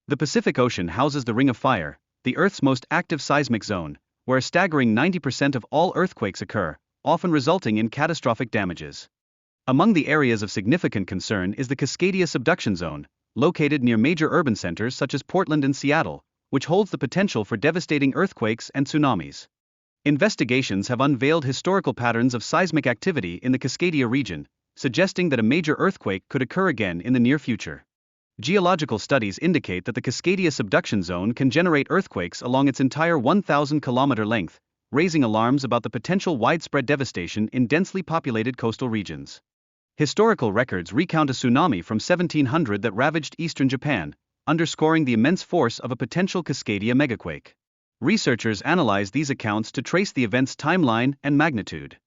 The Pacific Ocean houses the Ring of Fire, the Earth's most active seismic zone, where a staggering 90% of all earthquakes occur, often resulting in catastrophic damages. Among the areas of significant concern is the Cascadia subduction zone, located near major urban centers such as Portland and Seattle, which holds the potential for devastating earthquakes and tsunamis. Investigations have unveiled historical patterns of seismic activity in the Cascadia region, suggesting that a major earthquake could occur again in the near future. Geological studies indicate that the Cascadia subduction zone can generate earthquakes along its entire 1,000-kilometer length, raising alarms about the potential widespread devastation in densely populated coastal regions. Historical records recount a tsunami from 1700 that ravaged eastern Japan, underscoring the immense force of a potential Cascadia megaquake. Researchers analyze these accounts to trace the event's timeline and magnitude.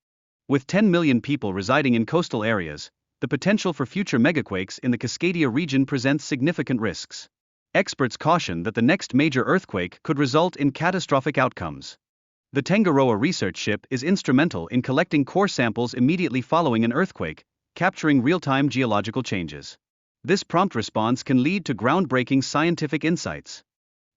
With 10 million people residing in coastal areas, the potential for future megaquakes in the Cascadia region presents significant risks. Experts caution that the next major earthquake could result in catastrophic outcomes. The Tangaroa research ship is instrumental in collecting core samples immediately following an earthquake, capturing real-time geological changes. This prompt response can lead to groundbreaking scientific insights.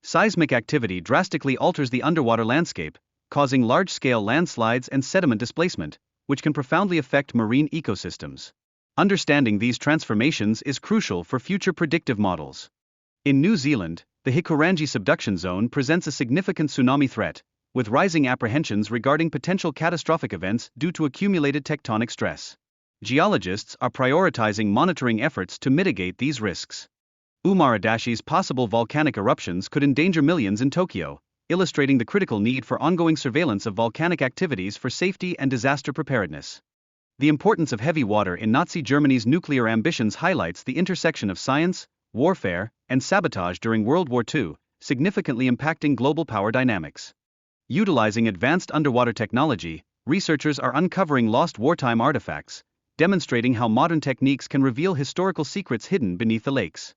Seismic activity drastically alters the underwater landscape, causing large-scale landslides and sediment displacement, which can profoundly affect marine ecosystems. Understanding these transformations is crucial for future predictive models. In New Zealand, the Hikurangi subduction zone presents a significant tsunami threat, with rising apprehensions regarding potential catastrophic events due to accumulated tectonic stress. Geologists are prioritizing monitoring efforts to mitigate these risks. Umaradashi's possible volcanic eruptions could endanger millions in Tokyo, illustrating the critical need for ongoing surveillance of volcanic activities for safety and disaster preparedness. The importance of heavy water in Nazi Germany's nuclear ambitions highlights the intersection of science, warfare, and sabotage during World War II, significantly impacting global power dynamics. Utilizing advanced underwater technology, researchers are uncovering lost wartime artifacts, demonstrating how modern techniques can reveal historical secrets hidden beneath the lakes.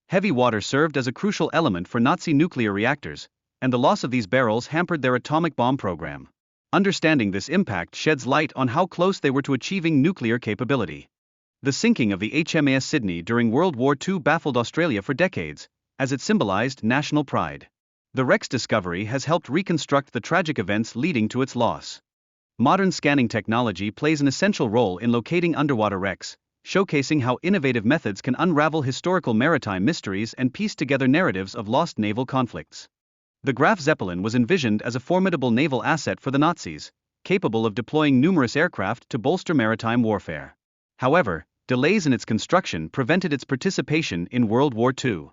Heavy water served as a crucial element for Nazi nuclear reactors, and the loss of these barrels hampered their atomic bomb program. Understanding this impact sheds light on how close they were to achieving nuclear capability. The sinking of the HMAS Sydney during World War II baffled Australia for decades, as it symbolized national pride. The wreck's discovery has helped reconstruct the tragic events leading to its loss. Modern scanning technology plays an essential role in locating underwater wrecks, showcasing how innovative methods can unravel historical maritime mysteries and piece together narratives of lost naval conflicts. The Graf Zeppelin was envisioned as a formidable naval asset for the Nazis, capable of deploying numerous aircraft to bolster maritime warfare. However, delays in its construction prevented its participation in World War II.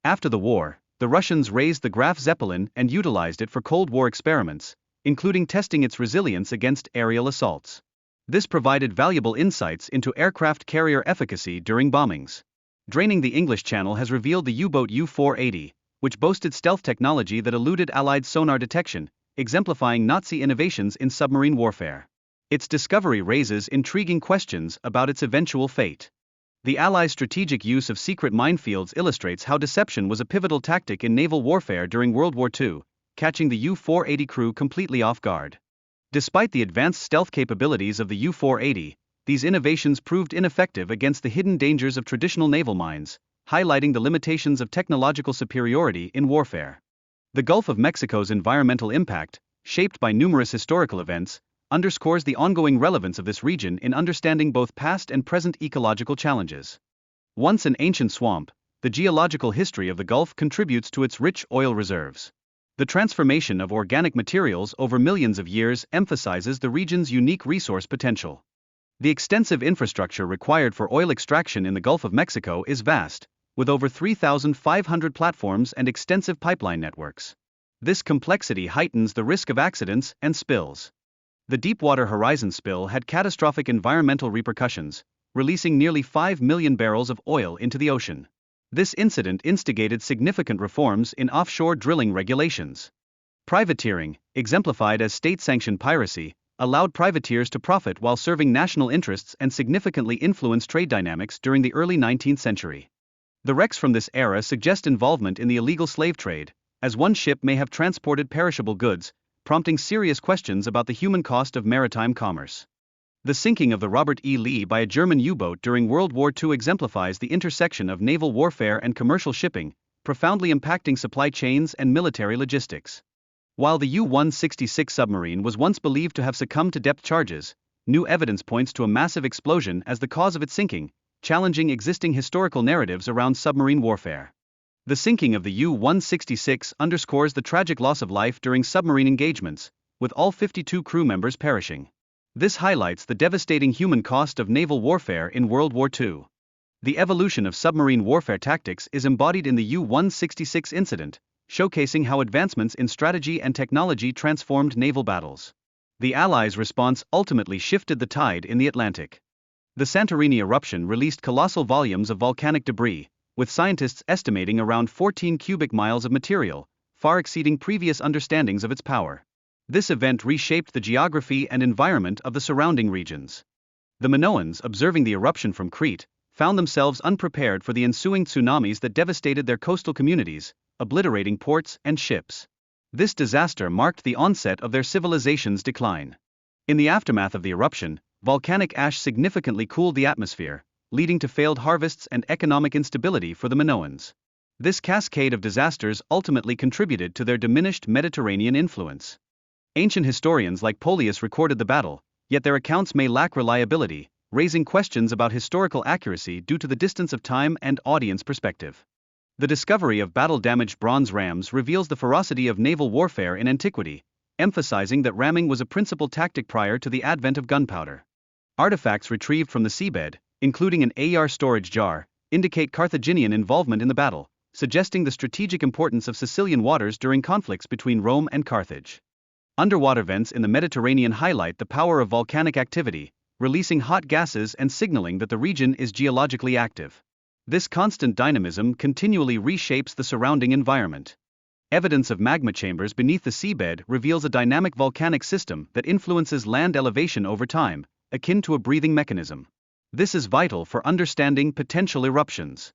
After the war, the Russians raised the Graf Zeppelin and utilized it for Cold War experiments, including testing its resilience against aerial assaults. This provided valuable insights into aircraft carrier efficacy during bombings. Draining the English Channel has revealed the U-boat U-480, which boasted stealth technology that eluded Allied sonar detection, exemplifying Nazi innovations in submarine warfare. Its discovery raises intriguing questions about its eventual fate. The Allies' strategic use of secret minefields illustrates how deception was a pivotal tactic in naval warfare during World War II, catching the U-480 crew completely off guard. Despite the advanced stealth capabilities of the U-480, these innovations proved ineffective against the hidden dangers of traditional naval mines, highlighting the limitations of technological superiority in warfare. The Gulf of Mexico's environmental impact, shaped by numerous historical events, underscores the ongoing relevance of this region in understanding both past and present ecological challenges. Once an ancient swamp, the geological history of the Gulf contributes to its rich oil reserves. The transformation of organic materials over millions of years emphasizes the region's unique resource potential. The extensive infrastructure required for oil extraction in the Gulf of Mexico is vast, with over 3,500 platforms and extensive pipeline networks. This complexity heightens the risk of accidents and spills. The Deepwater Horizon spill had catastrophic environmental repercussions, releasing nearly 5 million barrels of oil into the ocean. This incident instigated significant reforms in offshore drilling regulations. Privateering, exemplified as state-sanctioned piracy, allowed privateers to profit while serving national interests and significantly influenced trade dynamics during the early 19th century. The wrecks from this era suggest involvement in the illegal slave trade, as one ship may have transported perishable goods, prompting serious questions about the human cost of maritime commerce. The sinking of the Robert E. Lee by a German U-boat during World War II exemplifies the intersection of naval warfare and commercial shipping, profoundly impacting supply chains and military logistics. While the U-166 submarine was once believed to have succumbed to depth charges, new evidence points to a massive explosion as the cause of its sinking, challenging existing historical narratives around submarine warfare. The sinking of the U-166 underscores the tragic loss of life during submarine engagements, with all 52 crew members perishing. This highlights the devastating human cost of naval warfare in World War II. The evolution of submarine warfare tactics is embodied in the U-166 incident, showcasing how advancements in strategy and technology transformed naval battles. The Allies' response ultimately shifted the tide in the Atlantic. The Santorini eruption released colossal volumes of volcanic debris, with scientists estimating around 14 cubic miles of material, far exceeding previous understandings of its power. This event reshaped the geography and environment of the surrounding regions. The Minoans, observing the eruption from Crete, found themselves unprepared for the ensuing tsunamis that devastated their coastal communities, obliterating ports and ships. This disaster marked the onset of their civilization's decline. In the aftermath of the eruption, volcanic ash significantly cooled the atmosphere, leading to failed harvests and economic instability for the Minoans. This cascade of disasters ultimately contributed to their diminished Mediterranean influence. Ancient historians like Polius recorded the battle, yet their accounts may lack reliability, raising questions about historical accuracy due to the distance of time and audience perspective. The discovery of battle-damaged bronze rams reveals the ferocity of naval warfare in antiquity, emphasizing that ramming was a principal tactic prior to the advent of gunpowder. Artifacts retrieved from the seabed, including an AR storage jar, indicate Carthaginian involvement in the battle, suggesting the strategic importance of Sicilian waters during conflicts between Rome and Carthage. Underwater vents in the Mediterranean highlight the power of volcanic activity, releasing hot gases and signaling that the region is geologically active. This constant dynamism continually reshapes the surrounding environment. Evidence of magma chambers beneath the seabed reveals a dynamic volcanic system that influences land elevation over time, akin to a breathing mechanism. This is vital for understanding potential eruptions.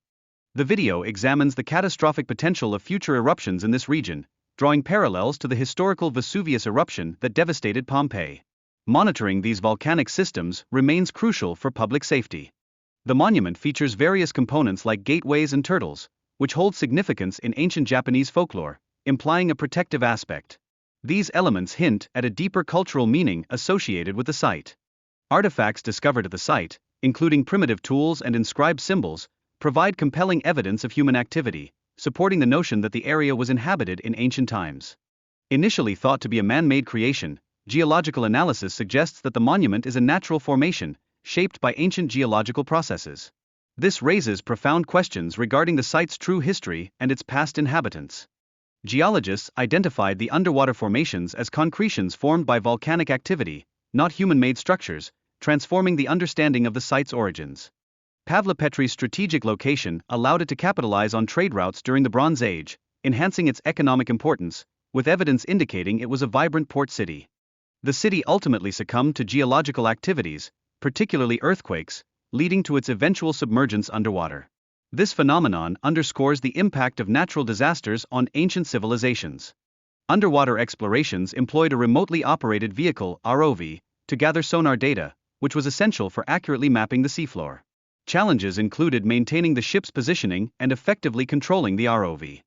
The video examines the catastrophic potential of future eruptions in this region, drawing parallels to the historical Vesuvius eruption that devastated Pompeii. Monitoring these volcanic systems remains crucial for public safety. The monument features various components like gateways and turtles, which hold significance in ancient Japanese folklore, implying a protective aspect. These elements hint at a deeper cultural meaning associated with the site. Artifacts discovered at the site, including primitive tools and inscribed symbols, provide compelling evidence of human activity, supporting the notion that the area was inhabited in ancient times. Initially thought to be a man-made creation, geological analysis suggests that the monument is a natural formation, shaped by ancient geological processes. This raises profound questions regarding the site's true history and its past inhabitants. Geologists identified the underwater formations as concretions formed by volcanic activity, not human-made structures, transforming the understanding of the site's origins. Pavlopetri's strategic location allowed it to capitalize on trade routes during the Bronze Age, enhancing its economic importance, with evidence indicating it was a vibrant port city. The city ultimately succumbed to geological activities, particularly earthquakes, leading to its eventual submergence underwater. This phenomenon underscores the impact of natural disasters on ancient civilizations. Underwater explorations employed a remotely operated vehicle, ROV, to gather sonar data, which was essential for accurately mapping the seafloor. Challenges included maintaining the ship's positioning and effectively controlling the ROV.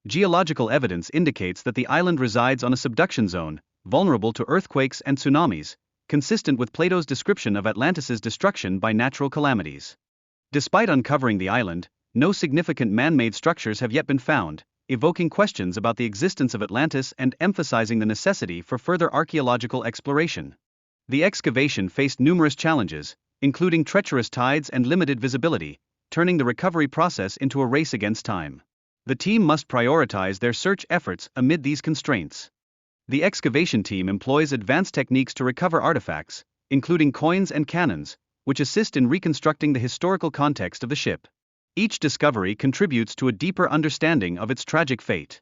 Geological evidence indicates that the island resides on a subduction zone, vulnerable to earthquakes and tsunamis, consistent with Plato's description of Atlantis' destruction by natural calamities. Despite uncovering the island, no significant man-made structures have yet been found, evoking questions about the existence of Atlantis and emphasizing the necessity for further archaeological exploration. The excavation faced numerous challenges, including treacherous tides and limited visibility, turning the recovery process into a race against time. The team must prioritize their search efforts amid these constraints. The excavation team employs advanced techniques to recover artifacts, including coins and cannons, which assist in reconstructing the historical context of the ship. Each discovery contributes to a deeper understanding of its tragic fate.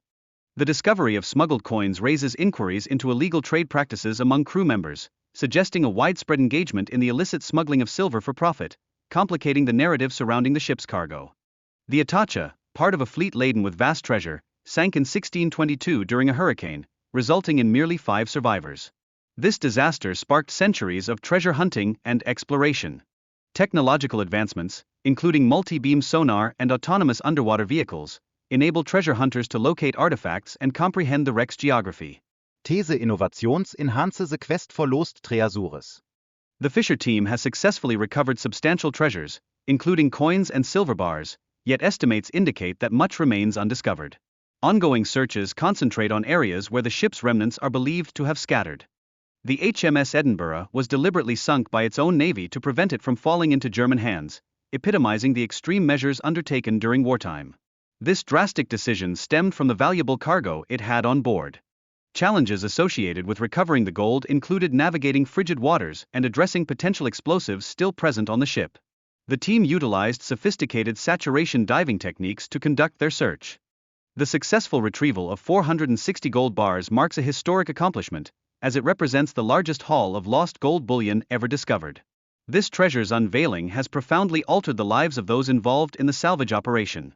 The discovery of smuggled coins raises inquiries into illegal trade practices among crew members, suggesting a widespread engagement in the illicit smuggling of silver for profit, complicating the narrative surrounding the ship's cargo. The Itacha, part of a fleet laden with vast treasure, sank in 1622 during a hurricane, resulting in merely 5 survivors. This disaster sparked centuries of treasure hunting and exploration. Technological advancements, including multi-beam sonar and autonomous underwater vehicles, enable treasure hunters to locate artifacts and comprehend the wreck's geography. These innovations enhance the quest for lost treasures. The Fisher team has successfully recovered substantial treasures, including coins and silver bars, yet estimates indicate that much remains undiscovered. Ongoing searches concentrate on areas where the ship's remnants are believed to have scattered. The HMS Edinburgh was deliberately sunk by its own navy to prevent it from falling into German hands, epitomizing the extreme measures undertaken during wartime. This drastic decision stemmed from the valuable cargo it had on board. Challenges associated with recovering the gold included navigating frigid waters and addressing potential explosives still present on the ship. The team utilized sophisticated saturation diving techniques to conduct their search. The successful retrieval of 460 gold bars marks a historic accomplishment, as it represents the largest haul of lost gold bullion ever discovered. This treasure's unveiling has profoundly altered the lives of those involved in the salvage operation.